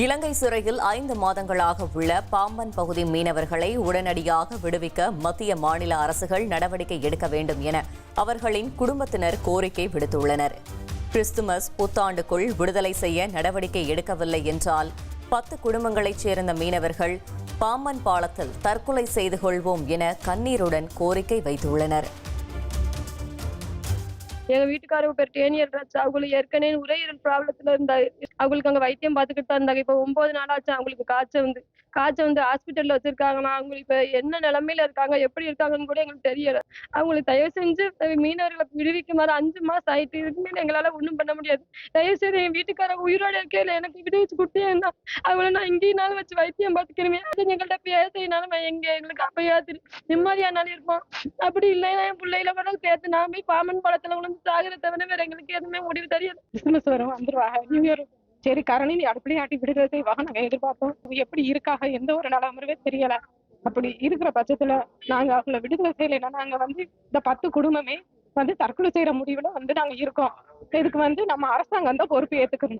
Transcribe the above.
இலங்கை சிறையில் 5 மாதங்களாக உள்ள பாம்பன் பகுதி மீனவர்களை உடனடியாக விடுவிக்க மத்திய மாநில அரசுகள் நடவடிக்கை எடுக்க வேண்டும் என அவர்களின் குடும்பத்தினர் கோரிக்கை விடுத்துள்ளனர். கிறிஸ்துமஸ் புத்தாண்டுக்குள் விடுதலை செய்ய நடவடிக்கை எடுக்கவில்லை என்றால் 10 குடும்பங்களைச் சேர்ந்த மீனவர்கள் பாம்பன் பாலத்தில் தற்கொலை செய்து கொள்வோம் என கண்ணீருடன் கோரிக்கை வைத்துள்ளனர். எங்க வீட்டுக்காரங்க பேர் டேனியல் ராஜ். அவங்களுக்கு ஏற்கனவே நுரையீரல் ப்ராப்ளத்துல இருந்தாரு. அவங்களுக்கு அங்க வைத்தியம் பார்த்துக்கிட்டு தான் இருந்தாங்க. இப்ப 9 நாள் ஆச்சு அவங்களுக்கு காய்ச்சல் வந்து ஹாஸ்பிட்டல்ல வச்சிருக்காங்கன்னா அவங்களுக்கு இப்ப என்ன நிலைமையில இருக்காங்க, எப்படி இருக்காங்கன்னு கூட எங்களுக்கு தெரியல. அவங்களுக்கு தயவு செஞ்சு மீனவர்களை விடுவிக்குமாறு 5 மாசம் ஆயிட்டு இருக்குமே எங்களால ஒண்ணும் பண்ண முடியாது. தயவு செய்து என் வீட்டுக்காரங்க உயிரோட இருக்கையில எனக்கு விடுவிச்சு கொடுத்தேன்னா அவங்கள நான் இங்கேயும் வச்சு வைத்தியம் பார்த்துக்கிறேன். எங்கள்கிட்ட பேசினாலும் எங்களுக்கு அப்பயாவது நிம்மதியானாலும் இருப்போம். அப்படி இல்லைன்னா என் பிள்ளைகளை கூட சேர்த்து நான் போய் பாம்பன் பாலத்துல உணர்ந்து சாகிற தவிர வேற எங்களுக்கு எதுவுமே முடிவு தெரியாது. கிறிஸ்துமஸ் வரும், வந்துருவாங்க, நியூ இயர். சரி, கரணி அப்படியே ஆட்டி விடுதலை செய்வாங்க நாங்க எதிர்பார்த்தோம். எப்படி இருக்காக எந்த ஒரு நலமுறையே தெரியல. அப்படி இருக்கிற பட்சத்துல நாங்க அவங்கள விடுதலை செய்யலைன்னா நாங்க இந்த 10 குடும்பமே தற்கொலை செய்யற முடிவுல நாங்க இருக்கோம். இதுக்கு நம்ம அரசாங்கம் தான் பொறுப்பு ஏத்துக்கணும்.